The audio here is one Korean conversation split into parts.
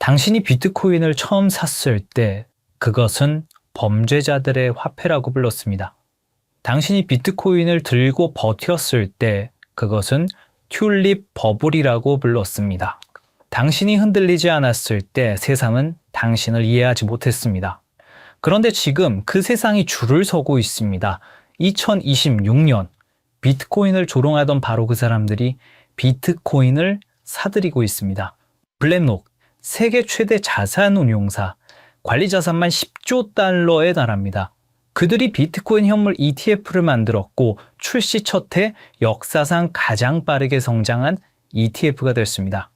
당신이 비트코인을 처음 샀을 때 그것은 범죄자들의 화폐라고 불렀습니다. 당신이 비트코인을 들고 버텼을 때 그것은 튤립 버블이라고 불렀습니다. 당신이 흔들리지 않았을 때 세상은 당신을 이해하지 못했습니다. 그런데 지금 그 세상이 줄을 서고 있습니다. 2026년 비트코인을 조롱하던 바로 그 사람들이 비트코인을 사들이고 있습니다. 블랙록, 세계 최대 자산 운용사, 관리 자산만 10조 달러에 달합니다. 그들이 비트코인 현물 ETF를 만들었고 출시 첫 해 역사상 가장 빠르게 성장한 ETF가 됐습니다.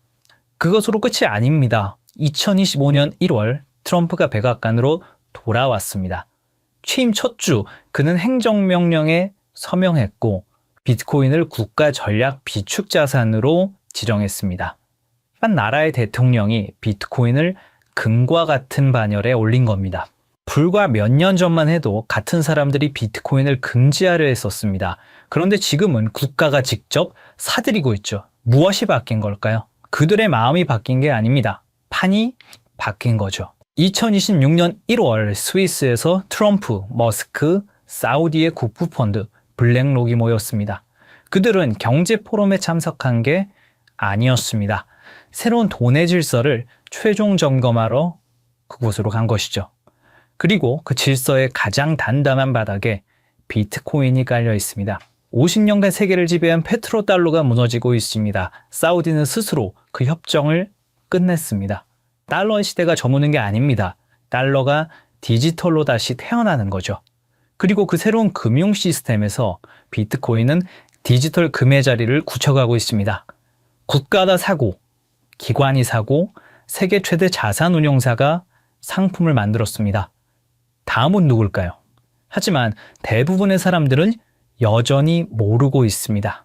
그것으로 끝이 아닙니다. 2025년 1월 트럼프가 백악관으로 돌아왔습니다. 취임 첫 주 그는 행정명령에 서명했고 비트코인을 국가 전략 비축 자산으로 지정했습니다. 한 나라의 대통령이 비트코인을 금과 같은 반열에 올린 겁니다. 불과 몇 년 전만 해도 같은 사람들이 비트코인을 금지하려 했었습니다. 그런데 지금은 국가가 직접 사들이고 있죠. 무엇이 바뀐 걸까요? 그들의 마음이 바뀐 게 아닙니다. 판이 바뀐 거죠. 2026년 1월 스위스에서 트럼프, 머스크, 사우디의 국부펀드, 블랙록이 모였습니다. 그들은 경제 포럼에 참석한 게 아니었습니다. 새로운 돈의 질서를 최종 점검하러 그곳으로 간 것이죠. 그리고 그 질서의 가장 단단한 바닥에 비트코인이 깔려 있습니다. 50년간 세계를 지배한 페트로달러가 무너지고 있습니다. 사우디는 스스로 그 협정을 끝냈습니다. 달러의 시대가 저무는 게 아닙니다. 달러가 디지털로 다시 태어나는 거죠. 그리고 그 새로운 금융 시스템에서 비트코인은 디지털 금의 자리를 굳혀가고 있습니다. 국가가 사고, 기관이 사고, 세계 최대 자산 운용사가 상품을 만들었습니다. 다음은 누굴까요? 하지만 대부분의 사람들은 여전히 모르고 있습니다.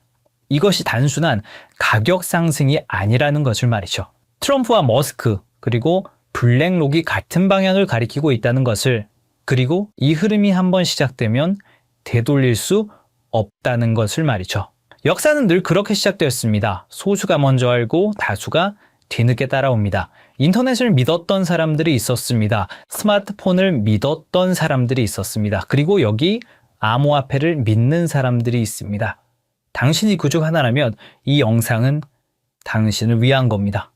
이것이 단순한 가격 상승이 아니라는 것을 말이죠. 트럼프와 머스크 그리고 블랙록이 같은 방향을 가리키고 있다는 것을, 그리고 이 흐름이 한번 시작되면 되돌릴 수 없다는 것을 말이죠. 역사는 늘 그렇게 시작되었습니다. 소수가 먼저 알고 다수가 뒤늦게 따라옵니다. 인터넷을 믿었던 사람들이 있었습니다. 스마트폰을 믿었던 사람들이 있었습니다. 그리고 여기 암호화폐를 믿는 사람들이 있습니다. 당신이 그 중 하나라면 이 영상은 당신을 위한 겁니다.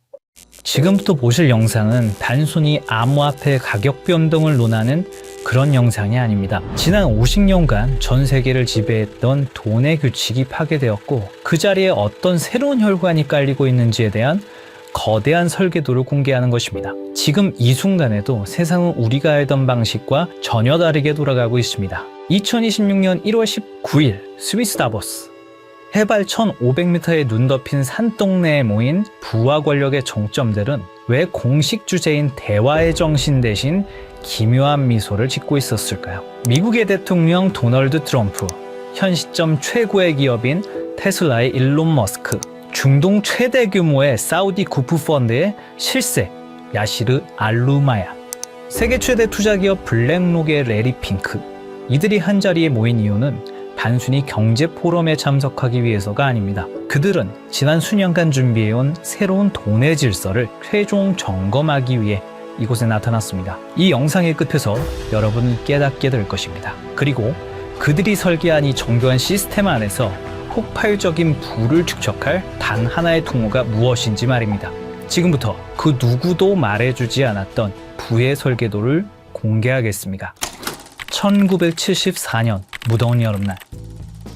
지금부터 보실 영상은 단순히 암호화폐 가격 변동을 논하는 그런 영상이 아닙니다. 지난 50년간 전 세계를 지배했던 돈의 규칙이 파괴되었고 그 자리에 어떤 새로운 혈관이 깔리고 있는지에 대한 거대한 설계도를 공개하는 것입니다. 지금 이 순간에도 세상은 우리가 알던 방식과 전혀 다르게 돌아가고 있습니다. 2026년 1월 19일 스위스 다보스. 해발 1500m의 눈 덮인 산동네에 모인 부와 권력의 정점들은 왜 공식 주제인 대화의 정신 대신 기묘한 미소를 짓고 있었을까요? 미국의 대통령 도널드 트럼프, 현 시점 최고의 기업인 테슬라의 일론 머스크, 중동 최대 규모의 사우디 국부펀드의 실세 야시르 알루마야, 세계 최대 투자기업 블랙록의 레리 핑크. 이들이 한자리에 모인 이유는 단순히 경제 포럼에 참석하기 위해서가 아닙니다. 그들은 지난 수년간 준비해온 새로운 돈의 질서를 최종 점검하기 위해 이곳에 나타났습니다. 이 영상의 끝에서 여러분은 깨닫게 될 것입니다. 그리고 그들이 설계한 이 정교한 시스템 안에서 폭발적인 부를 축적할 단 하나의 통로가 무엇인지 말입니다. 지금부터 그 누구도 말해주지 않았던 부의 설계도를 공개하겠습니다. 1974년 무더운 여름날,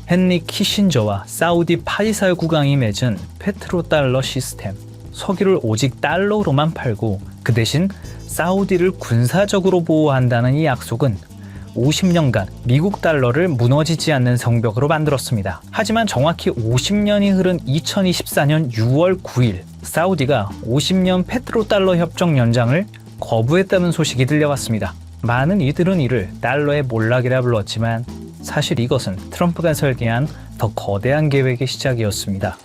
헨리 키신저와 사우디 파이살 국왕이 맺은 페트로달러 시스템. 석유를 오직 달러로만 팔고 그 대신 사우디를 군사적으로 보호한다는 이 약속은 50년간 미국 달러를 무너지지 않는 성벽으로 만들었습니다. 하지만 정확히 50년이 흐른 2024년 6월 9일 사우디가 50년 페트로달러 협정 연장을 거부했다는 소식이 들려왔습니다. 많은 이들은 이를 달러의 몰락이라 불렀지만 사실 이것은 트럼프가 설계한 더 거대한 계획의 시작이었습니다.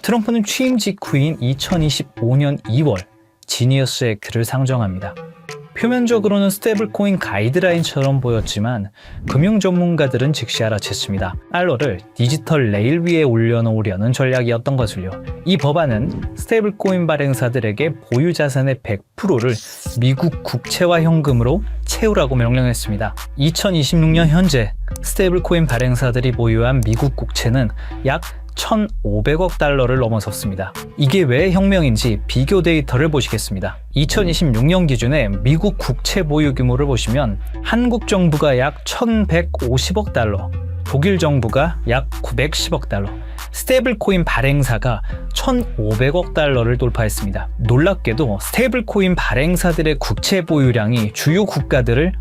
트럼프는 취임 직후인 2025년 2월 지니어스 액트를 상정합니다. 표면적으로는 스테이블 코인 가이드라인처럼 보였지만 금융 전문가들은 즉시 알아챘습니다. 달러를 디지털 레일 위에 올려놓으려는 전략이었던 것을요. 이 법안은 스테이블 코인 발행사들에게 보유 자산의 100%를 미국 국채와 현금으로 채우라고 명령했습니다. 2026년 현재 스테이블 코인 발행사들이 보유한 미국 국채는 약 1,500억 달러를 넘어섰습니다. 이게 왜 혁명인지 비교 데이터를 보시겠습니다. 2026년 기준의 미국 국채 보유 규모를 보시면 한국 정부가 약 1,150억 달러, 독일 정부가 약 910억 달러, 스테이블 코인 발행사가 1,500억 달러를 돌파했습니다. 놀랍게도 스테이블 코인 발행사들의 국채 보유량이 주요 국가들을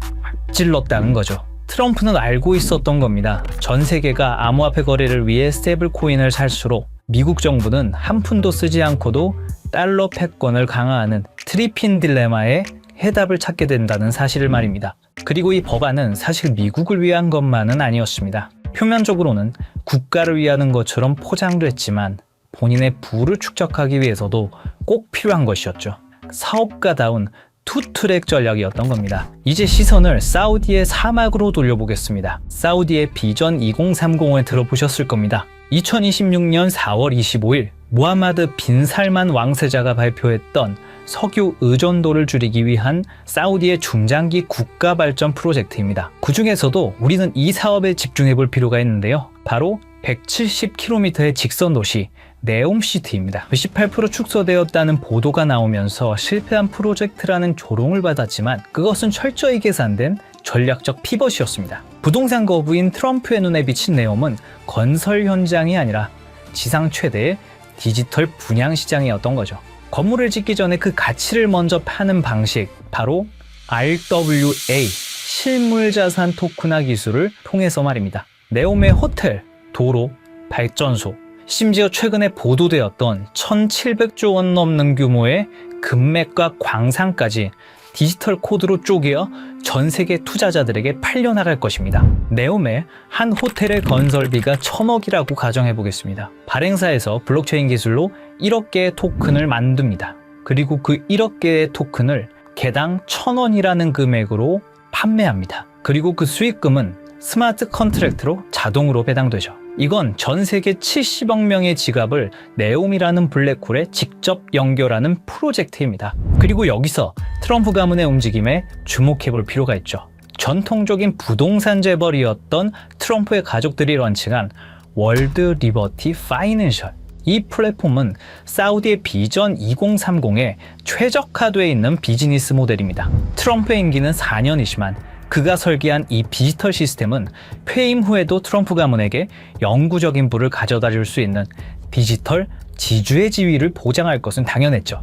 앞질렀다는 거죠. 트럼프는 알고 있었던 겁니다. 전 세계가 암호화폐 거래를 위해 스테이블 코인을 살수록 미국 정부는 한 푼도 쓰지 않고도 달러 패권을 강화하는 트리핀 딜레마에 해답을 찾게 된다는 사실을 말입니다. 그리고 이 법안은 사실 미국을 위한 것만은 아니었습니다. 표면적으로는 국가를 위하는 것처럼 포장됐지만 본인의 부를 축적하기 위해서도 꼭 필요한 것이었죠. 사업가다운 투트랙 전략이었던 겁니다. 이제 시선을 사우디의 사막으로 돌려보겠습니다. 사우디의 비전 2030을 들어보셨을 겁니다. 2026년 4월 25일 무하마드 빈 살만 왕세자가 발표했던 석유 의존도를 줄이기 위한 사우디의 중장기 국가 발전 프로젝트입니다. 그 중에서도 우리는 이 사업에 집중해 볼 필요가 있는데요. 바로 170km의 직선 도시 네옴시티입니다. 98% 축소되었다는 보도가 나오면서 실패한 프로젝트라는 조롱을 받았지만 그것은 철저히 계산된 전략적 피벗이었습니다. 부동산 거부인 트럼프의 눈에 비친 네옴은 건설 현장이 아니라 지상 최대의 디지털 분양 시장이었던 거죠. 건물을 짓기 전에 그 가치를 먼저 파는 방식, 바로 RWA, 실물자산 토큰화 기술을 통해서 말입니다. 네옴의 호텔, 도로, 발전소, 심지어 최근에 보도되었던 1,700조 원 넘는 규모의 금맥과 광산까지 디지털 코드로 쪼개어 전 세계 투자자들에게 팔려나갈 것입니다. 네옴의 한 호텔의 건설비가 1,000억이라고 가정해 보겠습니다. 발행사에서 블록체인 기술로 1억 개의 토큰을 만듭니다. 그리고 그 1억 개의 토큰을 개당 1,000원이라는 금액으로 판매합니다. 그리고 그 수익금은 스마트 컨트랙트로 자동으로 배당되죠. 이건 전 세계 70억 명의 지갑을 네옴이라는 블랙홀에 직접 연결하는 프로젝트입니다. 그리고 여기서 트럼프 가문의 움직임에 주목해 볼 필요가 있죠. 전통적인 부동산 재벌이었던 트럼프의 가족들이 런칭한 월드 리버티 파이낸셜. 이 플랫폼은 사우디의 비전 2030에 최적화되어 있는 비즈니스 모델입니다. 트럼프의 임기는 4년이지만 그가 설계한 이 디지털 시스템은 퇴임 후에도 트럼프 가문에게 영구적인 부를 가져다 줄 수 있는 디지털 지주의 지위를 보장할 것은 당연했죠.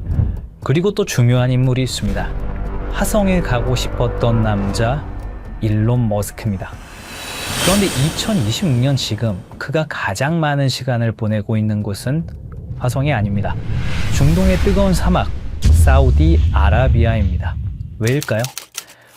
그리고 또 중요한 인물이 있습니다. 화성에 가고 싶었던 남자 일론 머스크입니다. 그런데 2026년 지금 그가 가장 많은 시간을 보내고 있는 곳은 화성이 아닙니다. 중동의 뜨거운 사막 사우디아라비아입니다. 왜일까요?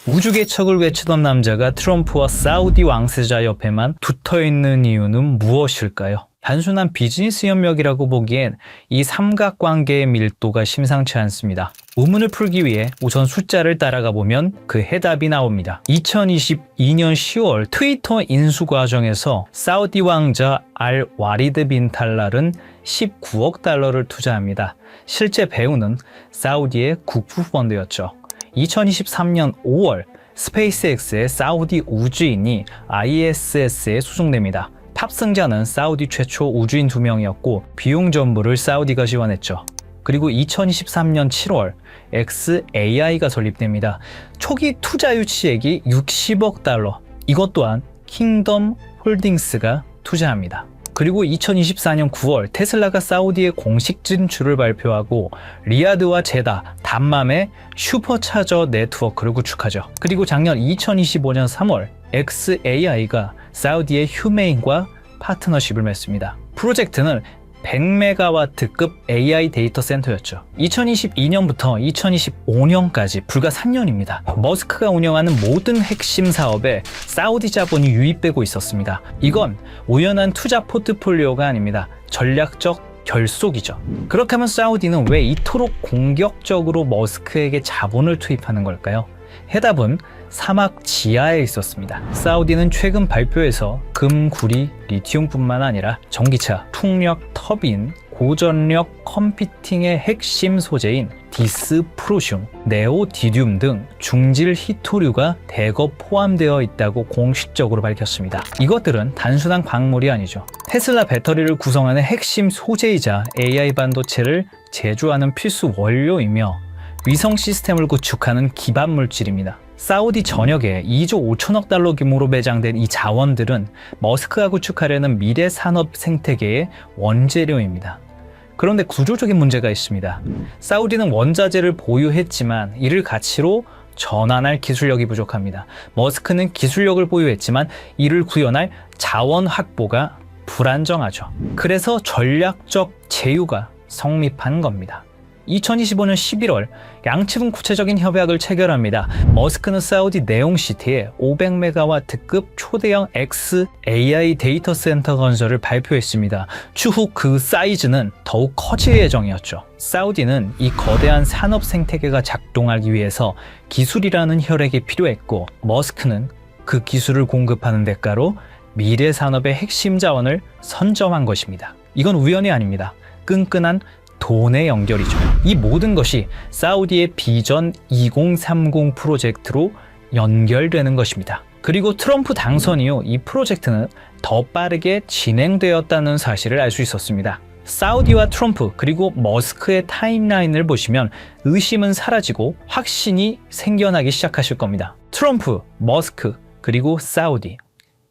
우주 개척을 외치던 남자가 트럼프와 사우디 왕세자 옆에만 붙어있는 이유는 무엇일까요? 단순한 비즈니스 협력이라고 보기엔 이 삼각관계의 밀도가 심상치 않습니다. 의문을 풀기 위해 우선 숫자를 따라가 보면 그 해답이 나옵니다. 2022년 10월 트위터 인수 과정에서 사우디 왕자 알 와리드 빈 탈랄은 19억 달러를 투자합니다. 실제 배우는 사우디의 국부 펀드였죠. 2023년 5월 스페이스X의 사우디 우주인이 ISS에 수송됩니다. 탑승자는 사우디 최초 우주인 2명이었고 비용 전부를 사우디가 지원했죠. 그리고 2023년 7월 xAI가 설립됩니다. 초기 투자 유치액이 60억 달러. 이것 또한 킹덤 홀딩스가 투자합니다. 그리고 2024년 9월 테슬라가 사우디의 공식 진출을 발표하고 리야드와 제다, 담맘의 슈퍼차저 네트워크를 구축하죠. 그리고 작년 2025년 3월 xAI가 사우디의 휴메인과 파트너십을 맺습니다. 프로젝트는 100메가와트급 AI 데이터 센터였죠. 2022년부터 2025년까지 불과 3년입니다. 머스크가 운영하는 모든 핵심 사업에 사우디 자본이 유입되고 있었습니다. 이건 우연한 투자 포트폴리오가 아닙니다. 전략적 결속이죠. 그렇다면 사우디는 왜 이토록 공격적으로 머스크에게 자본을 투입하는 걸까요? 해답은 사막 지하에 있었습니다. 사우디는 최근 발표에서 금, 구리, 리튬뿐만 아니라 전기차, 풍력 터빈, 고전력 컴퓨팅의 핵심 소재인 디스프로슘, 네오디듐 등 중질 히토류가 대거 포함되어 있다고 공식적으로 밝혔습니다. 이것들은 단순한 광물이 아니죠. 테슬라 배터리를 구성하는 핵심 소재이자 AI 반도체를 제조하는 필수 원료이며 위성 시스템을 구축하는 기반 물질입니다. 사우디 전역에 2조 5천억 달러 규모로 매장된 이 자원들은 머스크가 구축하려는 미래 산업 생태계의 원재료입니다. 그런데 구조적인 문제가 있습니다. 사우디는 원자재를 보유했지만 이를 가치로 전환할 기술력이 부족합니다. 머스크는 기술력을 보유했지만 이를 구현할 자원 확보가 불안정하죠. 그래서 전략적 제휴가 성립한 겁니다. 2025년 11월 양측은 구체적인 협약을 체결합니다. 머스크는 사우디 네옴시티에 500메가와트급 초대형 XAI 데이터 센터 건설을 발표했습니다. 추후 그 사이즈는 더욱 커질 예정이었죠. 사우디는 이 거대한 산업 생태계가 작동하기 위해서 기술이라는 혈액이 필요했고, 머스크는 그 기술을 공급하는 대가로 미래 산업의 핵심 자원을 선점한 것입니다. 이건 우연이 아닙니다. 끈끈한 돈의 연결이죠. 이 모든 것이 사우디의 비전 2030 프로젝트로 연결되는 것입니다. 그리고 트럼프 당선 이후 이 프로젝트는 더 빠르게 진행되었다는 사실을 알 수 있었습니다. 사우디와 트럼프 그리고 머스크의 타임라인을 보시면 의심은 사라지고 확신이 생겨나기 시작하실 겁니다. 트럼프, 머스크, 그리고 사우디.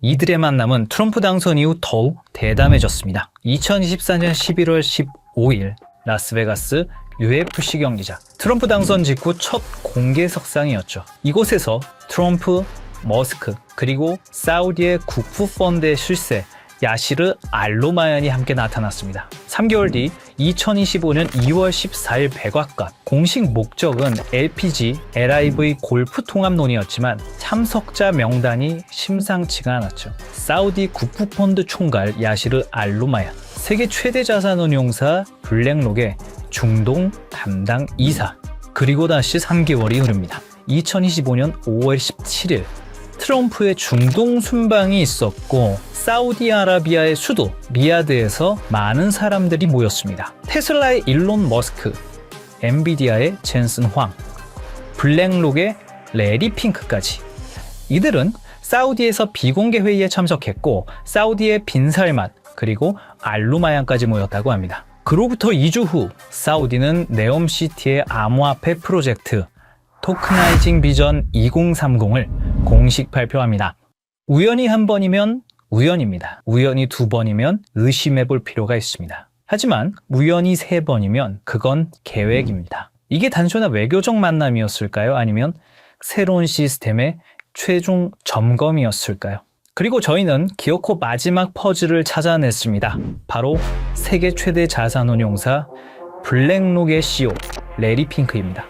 이들의 만남은 트럼프 당선 이후 더욱 대담해졌습니다. 2024년 11월 15일 라스베가스 UFC 경기장. 트럼프 당선 직후 첫 공개 석상이었죠. 이곳에서 트럼프, 머스크, 그리고 사우디의 국부 펀드의 실세 야시르 알로마얀이 함께 나타났습니다. 3개월 뒤 2025년 2월 14일 백악관. 공식 목적은 LPG, LIV 골프 통합론이었지만 참석자 명단이 심상치가 않았죠. 사우디 국부펀드 총괄 야시르 알로마얀, 세계 최대 자산운용사 블랙록의 중동 담당 이사, 그리고 다시 3개월이 흐릅니다. 2025년 5월 17일 트럼프의 중동 순방이 있었고 사우디아라비아의 수도 리야드에서 많은 사람들이 모였습니다. 테슬라의 일론 머스크, 엔비디아의 젠슨 황, 블랙록의 레리 핑크까지. 이들은 사우디에서 비공개 회의에 참석했고 사우디의 빈살만 그리고 알루마얀까지 모였다고 합니다. 그로부터 2주 후 사우디는 네옴시티의 암호화폐 프로젝트 토크나이징 비전 2030을 공식 발표합니다. 우연히 한 번이면 우연입니다. 우연히 두 번이면 의심해 볼 필요가 있습니다. 하지만 우연히 세 번이면 그건 계획입니다. 이게 단순한 외교적 만남이었을까요? 아니면 새로운 시스템의 최종 점검이었을까요? 그리고 저희는 기어코 마지막 퍼즐을 찾아냈습니다. 바로 세계 최대 자산운용사 블랙록의 CEO 레리 핑크입니다.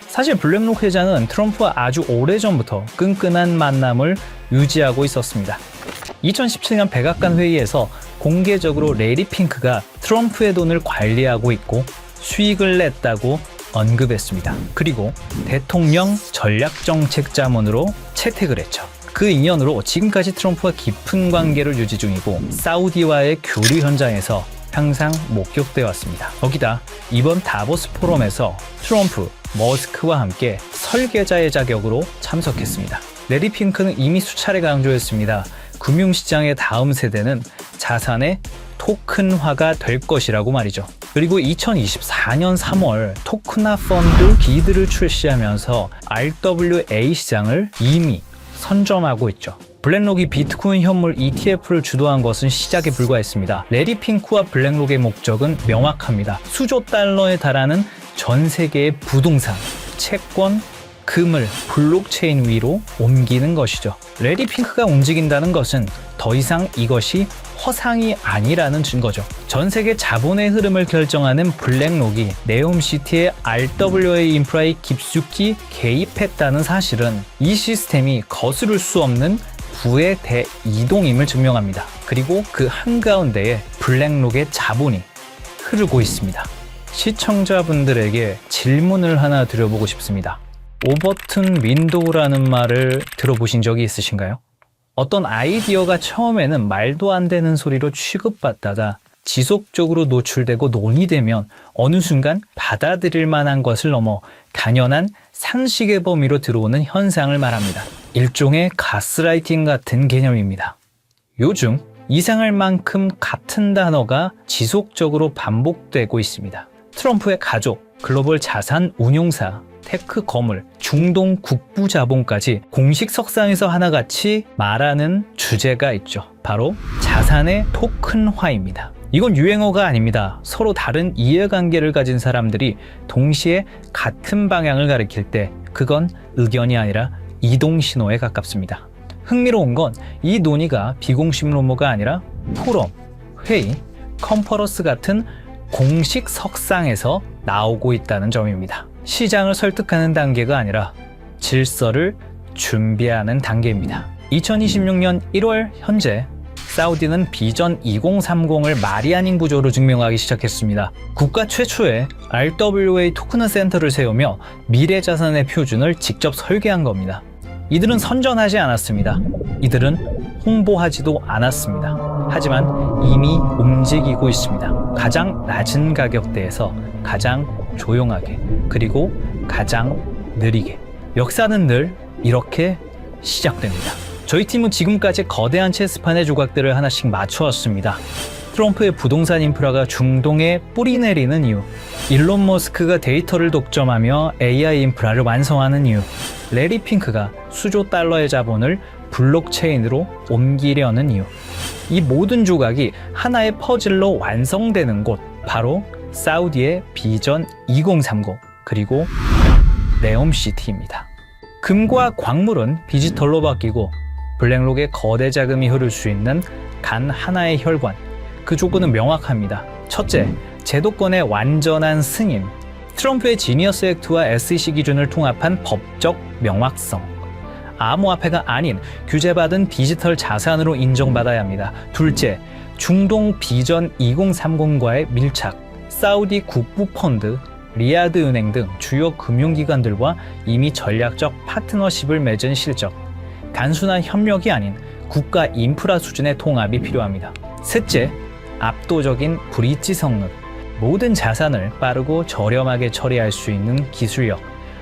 사실 블랙록 회장은 트럼프와 아주 오래전부터 끈끈한 만남을 유지하고 있었습니다. 2017년 백악관 회의에서 공개적으로 레리 핑크가 트럼프의 돈을 관리하고 있고 수익을 냈다고 언급했습니다. 그리고 대통령 전략정책자문으로 채택을 했죠. 그 인연으로 지금까지 트럼프와 깊은 관계를 유지 중이고 사우디와의 교류 현장에서 항상 목격되어 왔습니다. 거기다 이번 다보스 포럼에서 트럼프, 머스크와 함께 설계자의 자격으로 참석했습니다. 레리 핑크는 이미 수차례 강조했습니다. 금융시장의 다음 세대는 자산의 토큰화가 될 것이라고 말이죠. 그리고 2024년 3월 토크나 펀드 기드를 출시하면서 RWA 시장을 이미 선점하고 있죠. 블랙록이 비트코인 현물 ETF를 주도한 것은 시작에 불과했습니다. 레리 핑크와 블랙록의 목적은 명확합니다. 수조 달러에 달하는 전 세계의 부동산, 채권, 금을 블록체인 위로 옮기는 것이죠. 레리 핑크가 움직인다는 것은 더 이상 이것이 허상이 아니라는 증거죠. 전 세계 자본의 흐름을 결정하는 블랙록이 네옴시티의 RWA 인프라에 깊숙이 개입했다는 사실은 이 시스템이 거스를 수 없는 부의 대이동임을 증명합니다. 그리고 그 한가운데에 블랙록의 자본이 흐르고 있습니다. 시청자분들에게 질문을 하나 드려보고 싶습니다. 오버튼 윈도우라는 말을 들어보신 적이 있으신가요? 어떤 아이디어가 처음에는 말도 안 되는 소리로 취급받다가 지속적으로 노출되고 논의되면 어느 순간 받아들일 만한 것을 넘어 당연한 상식의 범위로 들어오는 현상을 말합니다. 일종의 가스라이팅 같은 개념입니다. 요즘 이상할 만큼 같은 단어가 지속적으로 반복되고 있습니다. 트럼프의 가족, 글로벌 자산 운용사, 테크 거물, 중동 국부 자본까지 공식 석상에서 하나같이 말하는 주제가 있죠. 바로 자산의 토큰화입니다. 이건 유행어가 아닙니다. 서로 다른 이해관계를 가진 사람들이 동시에 같은 방향을 가리킬 때 그건 의견이 아니라 이동신호에 가깝습니다. 흥미로운 건 이 논의가 비공식 루머가 아니라 포럼, 회의, 컨퍼런스 같은 공식 석상에서 나오고 있다는 점입니다. 시장을 설득하는 단계가 아니라 질서를 준비하는 단계입니다. 2026년 1월 현재 사우디는 비전 2030을 말이 아닌 구조로 증명하기 시작했습니다. 국가 최초의 RWA 토큰 센터를 세우며 미래 자산의 표준을 직접 설계한 겁니다. 이들은 선전하지 않았습니다. 이들은 홍보하지도 않았습니다. 하지만 이미 움직이고 있습니다. 가장 낮은 가격대에서 가장 조용하게, 그리고 가장 느리게. 역사는 늘 이렇게 시작됩니다. 저희 팀은 지금까지 거대한 체스판의 조각들을 하나씩 맞춰왔습니다. 트럼프의 부동산 인프라가 중동에 뿌리 내리는 이유, 일론 머스크가 데이터를 독점하며 AI 인프라를 완성하는 이유, 레리 핑크가 수조 달러의 자본을 블록체인으로 옮기려는 이유. 이 모든 조각이 하나의 퍼즐로 완성되는 곳, 바로 사우디의 비전 2030, 그리고 네옴시티입니다. 금과 광물은 디지털로 바뀌고 블랙록에 거대 자금이 흐를 수 있는 단 하나의 혈관, 그 조건은 명확합니다. 첫째, 제도권의 완전한 승인. 트럼프의 지니어스 액트와 SEC 기준을 통합한 법적 명확성. 암호화폐가 아닌 규제받은 디지털 자산으로 인정받아야 합니다. 둘째, 중동 비전 2030과의 밀착. 사우디 국부펀드, 리야드 은행 등 주요 금융기관들과 이미 전략적 파트너십을 맺은 실적. 단순한 협력이 아닌 국가 인프라 수준의 통합이 필요합니다. 셋째, 압도적인 브릿지 성능. 모든 자산을 빠르고 저렴하게 처리할 수 있는 기술력.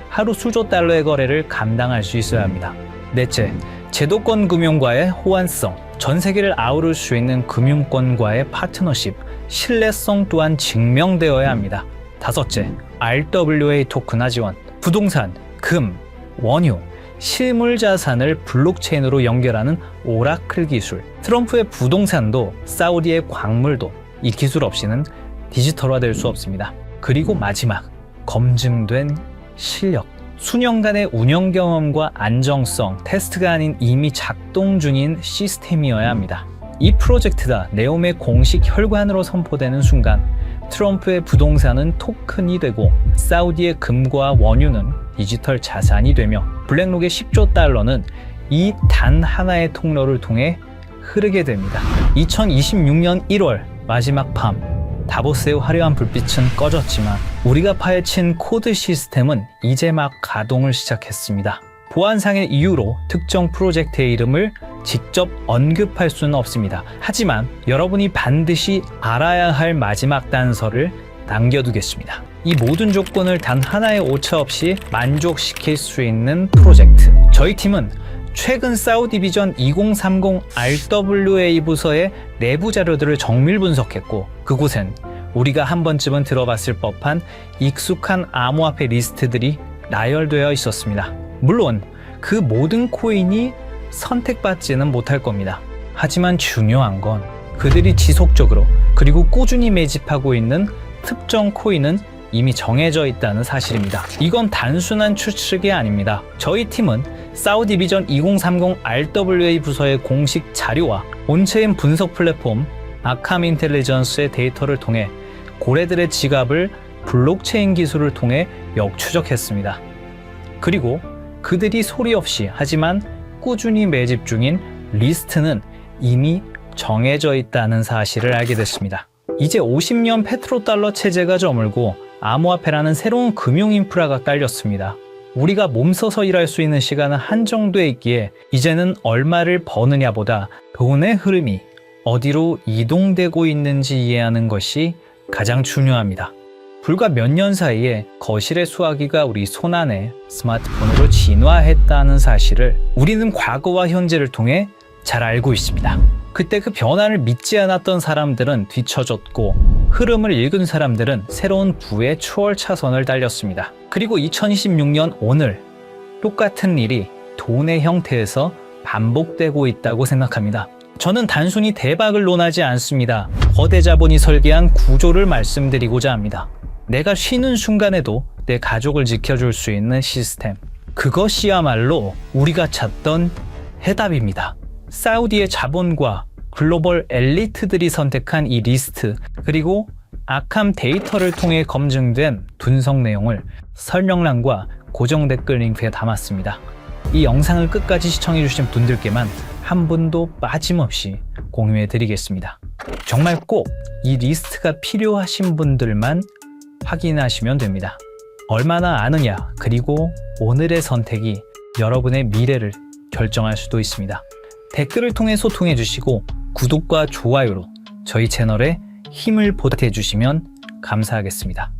하루 수조 달러의 거래를 감당할 수 있어야 합니다. 넷째, 제도권 금융과의 호환성. 전 세계를 아우를 수 있는 금융권과의 파트너십, 신뢰성 또한 증명되어야 합니다. 다섯째, RWA 토큰화 지원. 부동산, 금, 원유, 실물 자산을 블록체인으로 연결하는 오라클 기술. 트럼프의 부동산도 사우디의 광물도 이 기술 없이는 디지털화될 수 없습니다. 그리고 마지막, 검증된 실력. 수년간의 운영 경험과 안정성, 테스트가 아닌 이미 작동 중인 시스템이어야 합니다. 이 프로젝트가 네옴의 공식 혈관으로 선포되는 순간 트럼프의 부동산은 토큰이 되고 사우디의 금과 원유는 디지털 자산이 되며 블랙록의 10조 달러는 이 단 하나의 통로를 통해 흐르게 됩니다. 2026년 1월 마지막 밤, 다보스의 화려한 불빛은 꺼졌지만 우리가 파헤친 코드 시스템은 이제 막 가동을 시작했습니다. 보안상의 이유로 특정 프로젝트의 이름을 직접 언급할 수는 없습니다. 하지만 여러분이 반드시 알아야 할 마지막 단서를 남겨두겠습니다. 이 모든 조건을 단 하나의 오차 없이 만족시킬 수 있는 프로젝트. 저희 팀은 최근 사우디 비전 2030 RWA 부서의 내부 자료들을 정밀 분석했고 그곳엔 우리가 한 번쯤은 들어봤을 법한 익숙한 암호화폐 리스트들이 나열되어 있었습니다. 물론 그 모든 코인이 선택받지는 못할 겁니다. 하지만 중요한 건 그들이 지속적으로 그리고 꾸준히 매집하고 있는 특정 코인은 이미 정해져 있다는 사실입니다. 이건 단순한 추측이 아닙니다. 저희 팀은 사우디 비전 2030 RWA 부서의 공식 자료와 온체인 분석 플랫폼 아캄 인텔리전스의 데이터를 통해 고래들의 지갑을 블록체인 기술을 통해 역추적했습니다. 그리고 그들이 소리 없이 하지만 꾸준히 매집 중인 리스트는 이미 정해져 있다는 사실을 알게 됐습니다. 이제 50년 페트로달러 체제가 저물고 암호화폐라는 새로운 금융 인프라가 깔렸습니다. 우리가 몸써서 일할 수 있는 시간은 한정돼 있기에 이제는 얼마를 버느냐보다 돈의 흐름이 어디로 이동되고 있는지 이해하는 것이 가장 중요합니다. 불과 몇 년 사이에 거실의 수화기가 우리 손안에 스마트폰으로 진화했다는 사실을 우리는 과거와 현재를 통해 잘 알고 있습니다. 그때 그 변화를 믿지 않았던 사람들은 뒤처졌고 흐름을 읽은 사람들은 새로운 부의 추월 차선을 달렸습니다. 그리고 2026년 오늘 똑같은 일이 돈의 형태에서 반복되고 있다고 생각합니다. 저는 단순히 대박을 논하지 않습니다. 거대 자본이 설계한 구조를 말씀드리고자 합니다. 내가 쉬는 순간에도 내 가족을 지켜줄 수 있는 시스템. 그것이야말로 우리가 찾던 해답입니다. 사우디의 자본과 글로벌 엘리트들이 선택한 이 리스트, 그리고 악함 데이터를 통해 검증된 분석 내용을 설명란과 고정 댓글 링크에 담았습니다. 이 영상을 끝까지 시청해주신 분들께만 한 분도 빠짐없이 공유해 드리겠습니다. 정말 꼭 이 리스트가 필요하신 분들만 확인하시면 됩니다. 얼마나 아느냐, 그리고 오늘의 선택이 여러분의 미래를 결정할 수도 있습니다. 댓글을 통해 소통해 주시고 구독과 좋아요로 저희 채널에 힘을 보태주시면 감사하겠습니다.